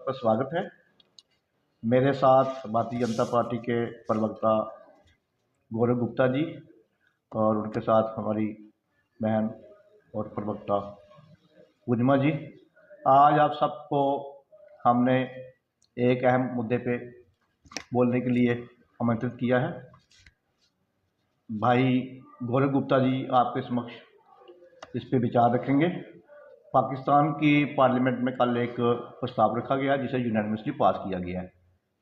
सबका स्वागत है। मेरे साथ भारतीय जनता पार्टी के प्रवक्ता गौरव गुप्ता जी और उनके साथ हमारी बहन और प्रवक्ता पूर्णिमा जी। आज आप सबको हमने एक अहम मुद्दे पे बोलने के लिए आमंत्रित किया है। भाई गौरव गुप्ता जी आपके समक्ष इस पे विचार रखेंगे। पाकिस्तान की पार्लियामेंट में कल एक प्रस्ताव रखा गया जिसे यूनानिमसली पास किया गया है।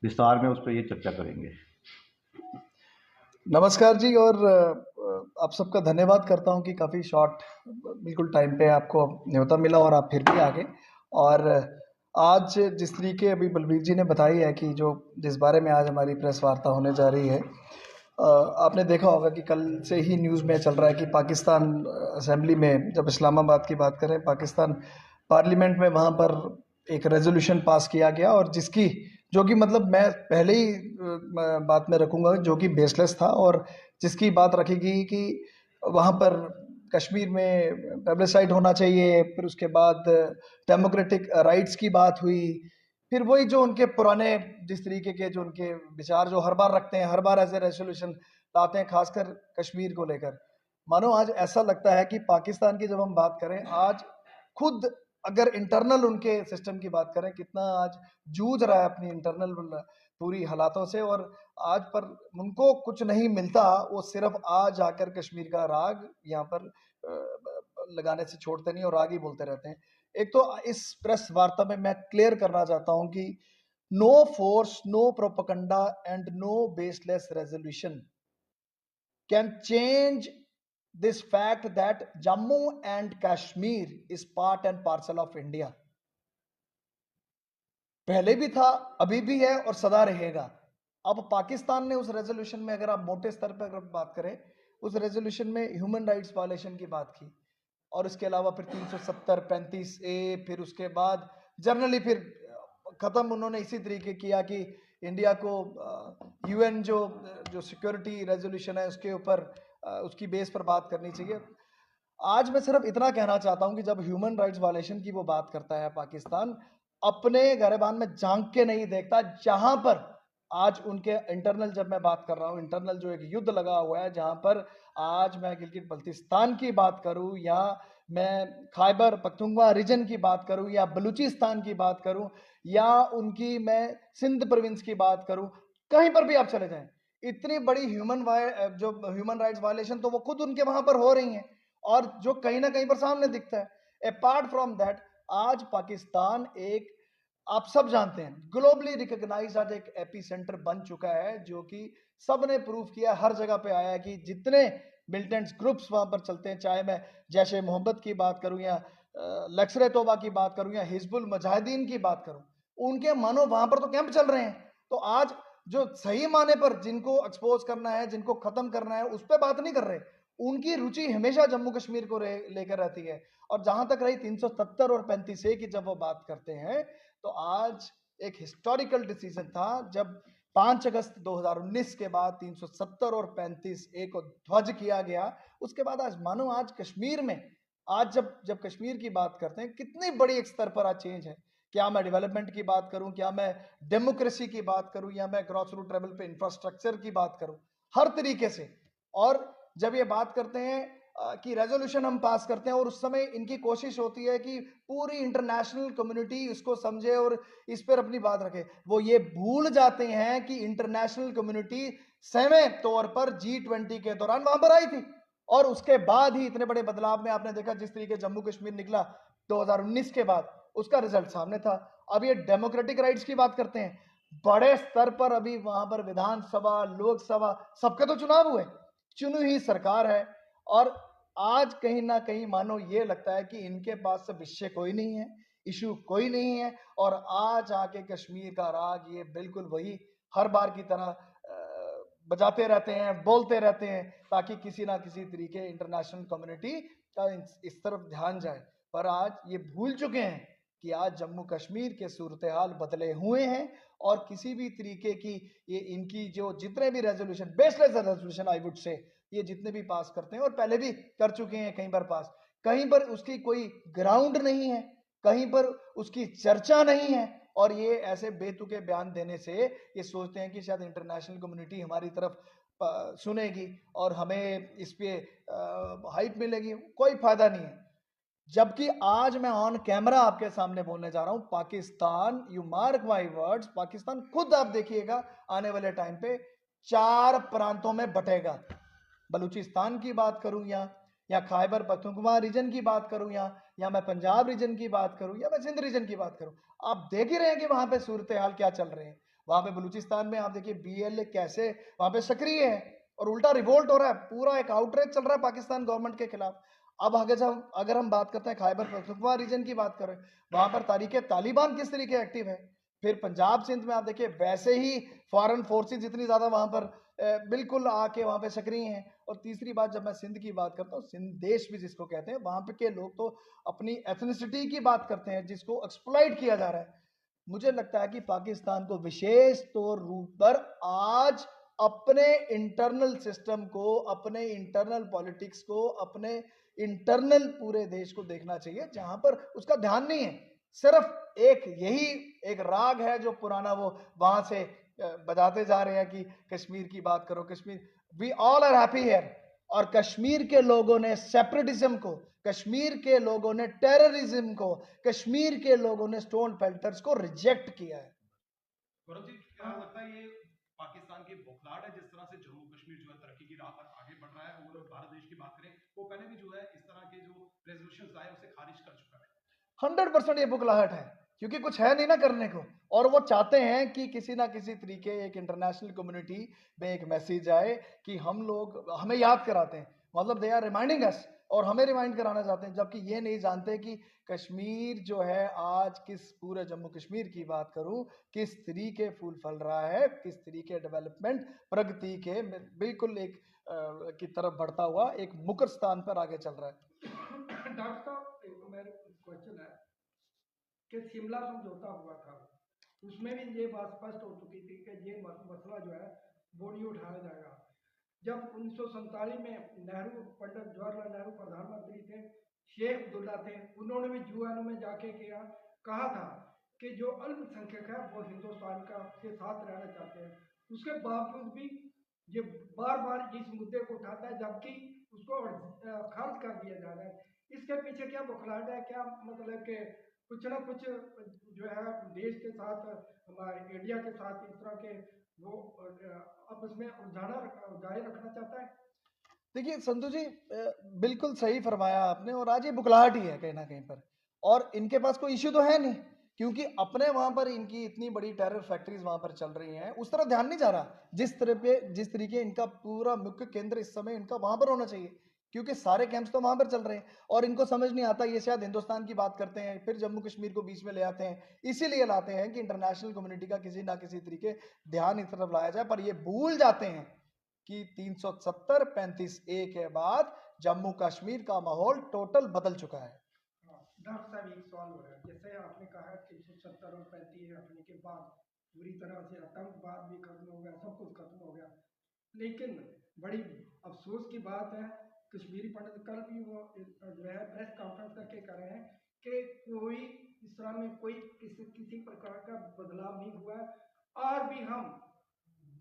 विस्तार में उस पर ये चर्चा करेंगे। नमस्कार जी, और आप सबका धन्यवाद करता हूं कि काफ़ी शॉर्ट बिल्कुल टाइम पे आपको न्योता मिला और आप फिर भी आ गए। और आज जिस तरीके अभी बलबीर जी ने बताई है कि जिस बारे में आज हमारी प्रेस वार्ता होने जा रही है, आपने देखा होगा कि कल से ही न्यूज़ में चल रहा है कि पाकिस्तान असेंबली में, जब इस्लामाबाद की बात करें, पाकिस्तान पार्लियामेंट में वहाँ पर एक रेजोल्यूशन पास किया गया और जो कि मतलब मैं पहले ही बात में रखूंगा जो कि बेसलेस था, और जिसकी बात रखेगी कि वहाँ पर कश्मीर में प्लेबिसाइट होना चाहिए। फिर उसके बाद डेमोक्रेटिक राइट्स की बात हुई। फिर वही जो उनके पुराने जिस तरीके के जो उनके विचार जो हर बार रखते हैं, हर बार ऐसे रेजोल्यूशन लाते हैं, खासकर कश्मीर को लेकर। मानो आज ऐसा लगता है कि पाकिस्तान की जब हम बात करें, आज खुद अगर इंटरनल उनके सिस्टम की बात करें, कितना आज जूझ रहा है अपनी इंटरनल पूरी हालातों से, और आज पर उनको कुछ नहीं मिलता। वो सिर्फ आज आकर कश्मीर का राग यहाँ पर लगाने से छोड़ते नहीं और राग ही बोलते रहते हैं। एक तो इस प्रेस वार्ता में मैं क्लियर करना चाहता हूं कि no force, no propaganda and no baseless resolution can change this fact that Jammu and Kashmir is part and parcel of India. पहले भी था, अभी भी है और सदा रहेगा। अब पाकिस्तान ने उस रेजोल्यूशन में, अगर आप मोटे स्तर पर अगर बात करें, उस रेजोल्यूशन में ह्यूमन राइट्स वायलेशन की बात की, और इसके अलावा फिर 370, 35A, फिर उसके बाद जनरली फिर खत्म उन्होंने इसी तरीके किया कि इंडिया को यूएन जो सिक्योरिटी रेजोल्यूशन है उसके ऊपर उसकी बेस पर बात करनी चाहिए। आज मैं सिर्फ इतना कहना चाहता हूं कि जब ह्यूमन राइट्स वायलेशन की वो बात करता है पाकिस्तान, अपने गरेबान में झांक के नहीं देखता। जहां पर आज उनके इंटरनल, जब मैं बात कर रहा हूं इंटरनल, जो एक युद्ध लगा हुआ है, जहां पर आज मैं गिलगित बल्तिस्तान की बात करूं, या मैं खैबर पख्तूनख्वा रीजन की बात करूं, या बलूचिस्तान की बात करूं, या उनकी मैं सिंध प्रोविंस की बात करूं, कहीं पर भी आप चले जाएं, इतनी बड़ी जो ह्यूमन राइट्स वायलेशन तो वो खुद उनके वहां पर हो रही हैं, और जो कहीं ना कहीं पर सामने दिखता है। अपार्ट फ्रॉम दैट, आज पाकिस्तान एक, आप सब जानते हैं, ग्लोबली रिकॉग्नाइज आज एक एपी सेंटर बन चुका है, जो कि सबने प्रूव किया, हर जगह पे आया है कि जितने मिलिटेंट्स ग्रुप्स वहां पर चलते हैं, चाहे मैं जैश ए मोहम्मद की बात करूं, या लश्कर तोबा की बात करूं, या हिजबुल मुजाहिदीन की बात करूं, उनके मानो वहां पर तो कैंप चल रहे हैं। तो आज जो सही माने पर जिनको एक्सपोज करना है, जिनको खत्म करना है, उस पर बात नहीं कर रहे। उनकी रुचि हमेशा जम्मू कश्मीर को लेकर रहती है। और जहां तक रही 370 और 35A की जब वो बात करते हैं, तो आज एक हिस्टोरिकल डिसीजन था जब 5 अगस्त 2019 के बाद 370 और 35A को ध्वज किया गया। उसके बाद आज मानो आज कश्मीर में, आज जब कश्मीर की बात करते हैं, कितनी बड़ी एक स्तर पर आज चेंज है। क्या मैं डेवलपमेंट की बात करूं, क्या मैं डेमोक्रेसी की बात करूं, या मैं ग्रॉस रूट लेवल पे इंफ्रास्ट्रक्चर की बात करूं, हर तरीके से। और जब ये बात करते हैं कि रेजोल्यूशन हम पास करते हैं, और उस समय इनकी कोशिश होती है कि पूरी इंटरनेशनल कम्युनिटी इसको समझे और इस पर अपनी बात रखे, वो ये भूल जाते हैं कि इंटरनेशनल कम्युनिटी समय तौर पर G20 के दौरान वहां पर आई थी, और उसके बाद ही इतने बड़े बदलाव में आपने देखा जिस तरीके जम्मू कश्मीर निकला 2019 के बाद, उसका रिजल्ट सामने था। अब ये डेमोक्रेटिक राइट्स की बात करते हैं, बड़े स्तर पर अभी वहां पर विधानसभा, लोकसभा, सबके तो चुनाव हुए, चुनी हुई सरकार है, और आज कहीं ना कहीं मानो ये लगता है कि इनके पास से विषय कोई नहीं है, इशू कोई नहीं है, और आज आके कश्मीर का राग ये बिल्कुल वही हर बार की तरह बजाते रहते हैं, बोलते रहते हैं, ताकि किसी ना किसी तरीके इंटरनेशनल कम्युनिटी का इस तरफ ध्यान जाए। पर आज ये भूल चुके हैं कि आज जम्मू कश्मीर के सूरत हाल बदले हुए हैं, और किसी भी तरीके की ये इनकी जो जितने भी resolution, baseless resolution I would say, ये जितने भी पास करते हैं, और पहले भी कर चुके हैं कई बार पास, कहीं पर उसकी कोई ग्राउंड नहीं है, कहीं पर उसकी चर्चा नहीं है, और ये ऐसे बेतुके बयान देने से ये सोचते हैं कि शायद इंटरनेशनल कम्युनिटी हमारी तरफ सुनेगी और हमें इस पे हाइप मिलेगी। कोई फायदा नहीं है। जबकि आज मैं ऑन कैमरा आपके सामने बोलने जा रहा हूं, Pakistan, you mark my words, Pakistan खुद आप देखिएगा आने वाले टाइम पे 4 प्रांतों में बटेगा। बलूचिस्तान की बात करूं या खैबर पख्तूनख्वा रीजन की बात करूं या मैं पंजाब रीजन की बात करूं या मैं सिंध रीजन की बात करूं, आप देख ही रहे हैं कि वहां पे सूरत हाल क्या चल रहे हैं। वहां पे बलूचिस्तान में आप देखिए BLA कैसे वहां पे सक्रिय है और उल्टा रिवोल्ट हो रहा है, पूरा एक आउटरीच चल रहा है पाकिस्तान गवर्नमेंट के खिलाफ। अब अगर हम बात करते हैं खैबर पख्तूनख्वा रीजन की बात करें, वहां पर तारीख तालिबान किस तरीके एक्टिव है। फिर पंजाब सिंध में आप देखिए वैसे ही फॉरेन फोर्सेज इतनी ज्यादा वहां पर बिल्कुल आके वहां पे सक्रिय हैं। और तीसरी बात, जब मैं सिंध की बात करता हूँ, सिंध देश भी जिसको कहते हैं, वहां पे के लोग तो अपनी एथनिसिटी की बात करते हैं जिसको एक्सप्लॉइट किया जा रहा है। मुझे लगता है कि पाकिस्तान को विशेष तौर रूप पर आज अपने इंटरनल सिस्टम को, अपने इंटरनल पॉलिटिक्स को, अपने इंटरनल पूरे देश को देखना चाहिए, जहां पर उसका ध्यान नहीं है। सिर्फ एक यही एक राग है जो पुराना वो वहां से बजाते जा रहे हैं कि कश्मीर की बात करो, Kashmir, we all are happy here. और कश्मीर के लोगों ने सेपरेटिज्म को, कश्मीर के लोगों ने टेररिज्म को, कश्मीर के लोगों ने स्टोन पेल्टर्स को रिजेक्ट किया है। गौरव जी, क्या लगता है ये पाकिस्तान की बौखलाहट है जिस तरह से जम्मू कश्मीर जो है तरक्की की राह पर आगे बढ़ रहा है? और भारत देश की बात करें, वो पहले भी जो है इस तरह के जो रेजोल्यूशंस आए उसे खारिज कर चुका है। 100% ये बुकलाहट है, क्योंकि कुछ है नहीं ना करने को। और वो चाहते हैं कि किसी ना किसी तरीके एक इंटरनेशनल कम्युनिटी में एक मैसेज आए कि हम लोग, हमें याद कराते हैं, मतलब दे आर रिमाइंडिंग अस, और हमें रिमाइंड कराना चाहते हैं, जबकि ये नहीं जानते कि कश्मीर जो है आज किस, पूरे जम्मू कश्मीर की बात करूं, किस तरीके फूल फल रहा है, किस तरीके डेवलपमेंट प्रगति के बिल्कुल एक की तरफ बढ़ता हुआ एक मुकर स्थान पर आगे चल रहा है। डॉक्टर साहब, एक मेरा क्वेश्चन है कि शिमला समझौता हुआ था, उसमें भी ये बात स्पष्ट हो चुकी थी कि ये मसला जो है वो नहीं उठाया जाएगा। जब 1947 में नेहरू, पंडित जवाहरलाल नेहरू प्रधानमंत्री थे, शेख अब्दुल्ला थे, उन्होंने भी UN में जाके कहा था कि जो अल्पसंख्यक है वो हिंदुस्तान का के साथ रहना चाहते हैं। उसके बावजूद भी ये बार बार इस मुद्दे को उठाता है, जबकि उसको खारिज कर दिया जा रहा है। इसके पीछे क्या बौखलाहट है? क्या मतलब कि कुछ ना कुछ जो है देश के साथ, हमारे इंडिया के साथ इस तरह के वो आपस में उलझाए रखना चाहता है? देखिए संधू जी, बिल्कुल सही फरमाया आपने, और आज ये बुकलाहट ही है कहीं ना कहीं पर। और इनके पास कोई इश्यू तो है नहीं, क्योंकि अपने वहां पर इनकी इतनी बड़ी टेरर फैक्ट्रीज वहां पर चल रही हैं, उस तरह ध्यान नहीं जा रहा जिस तरीके इनका पूरा मुख्य केंद्र इस समय इनका वहां पर होना चाहिए, क्योंकि सारे कैंप्स तो वहां पर चल रहे हैं। और इनको समझ नहीं आता, ये शायद हिंदुस्तान की बात करते हैं, फिर जम्मू कश्मीर को बीच में ले आते हैं, इसीलिए लाते हैं कि इंटरनेशनल कम्युनिटी का किसी ना किसी तरीके ध्यान इस तरफ लाया जाए। पर ये भूल जाते हैं कि 370-35A के बाद जम्मू कश्मीर का माहौल टोटल बदल चुका है। डॉक्टर साहब, एक सवाल हो रहा है, जैसे आपने कहा 370 और 35 हटने के बाद पूरी तरह से आतंकवाद भी खत्म हो गया, सब कुछ खत्म हो गया, लेकिन बड़ी अफसोस की बात है, कश्मीरी पंडित कल भी वो जो है प्रेस कॉन्फ्रेंस करके कह रहे हैं कि कोई इस तरह में कोई किसी प्रकार का बदलाव नहीं हुआ है। आज भी हम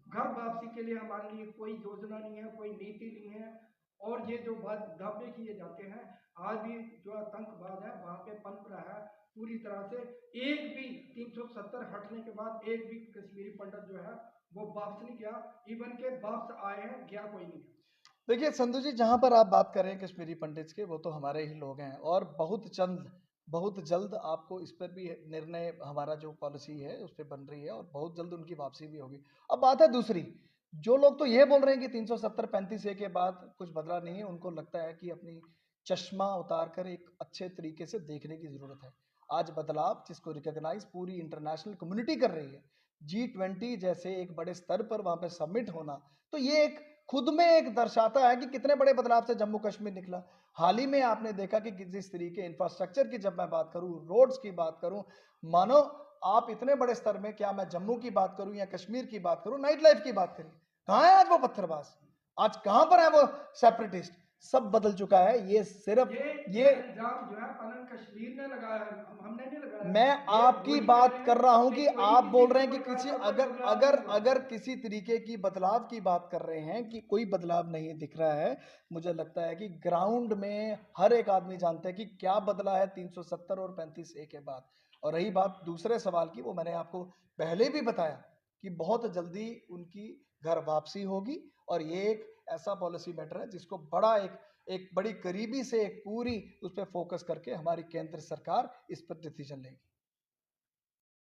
घर वापसी के लिए हमारे लिए कोई योजना नहीं है, कोई नीति नहीं है, और ये जो बात दावे किए जाते हैं, आज भी जो आतंकवाद है वहां पे पनप रहा है पूरी तरह से। एक भी 370 हटने के बाद एक भी कश्मीरी पंडित जो है वो वापस नहीं गया, इवन के वापस आए हैं, गया कोई नहीं। देखिए संधू जी, जहां पर आप बात कर रहे हैं कश्मीरी पंडित्स के, वो तो हमारे ही लोग हैं, और बहुत जल्द आपको इस पर भी निर्णय, हमारा जो पॉलिसी है उस पर बन रही है, और बहुत जल्द उनकी वापसी भी होगी। अब बात है दूसरी, जो लोग तो ये बोल रहे हैं कि 370-35A के बाद कुछ बदला नहीं है, उनको लगता है कि अपनी चश्मा उतार कर एक अच्छे तरीके से देखने की जरूरत है। आज बदलाव जिसको रिकॉग्नाइज पूरी इंटरनेशनल कम्युनिटी कर रही है, G20 जैसे एक बड़े स्तर पर वहां पे सबमिट होना, तो ये एक खुद में एक दर्शाता है कि कितने बड़े बदलाव से जम्मू कश्मीर निकला। हाल ही में आपने देखा कि जिस तरीके इंफ्रास्ट्रक्चर की जब मैं बात करूं, रोड्स की बात करूं, मानो आप इतने बड़े स्तर में, क्या मैं जम्मू की बात करूं या कश्मीर की बात करूं, नाइट लाइफ की बात करें, कहां है आज वो पत्थरबाज? आज कहां पर है वो सेपरेटिस्ट? सब बदल चुका है। ये सिर्फ ये इल्जाम जो है पलन कश्मीर ने लगाया है, हमने नहीं लगाया। मैं ये आपकी वही बात कह रहे कर हैं रहा हूं कि कोई आप बोल किसी रहे हैं कि प्रकार किसी का कोई अगर बदलाव अगर नहीं हुआ। अगर किसी तरीके की बदलाव की बात कर रहे हैं कि कोई बदलाव नहीं दिख रहा है, मुझे लगता है कि ग्राउंड में हर एक आदमी जानता है कि क्या बदला है 370 और 35A के बाद। और रही बात दूसरे सवाल की, वो मैंने आपको पहले भी बताया कि बहुत जल्दी उनकी घर वापसी होगी और ये एक ऐसा पॉलिसी मैटर है जिसको बड़ा एक बड़ी करीबी से एक पूरी उस पर फोकस करके हमारी केंद्र सरकार इस पर डिसीजन लेगी।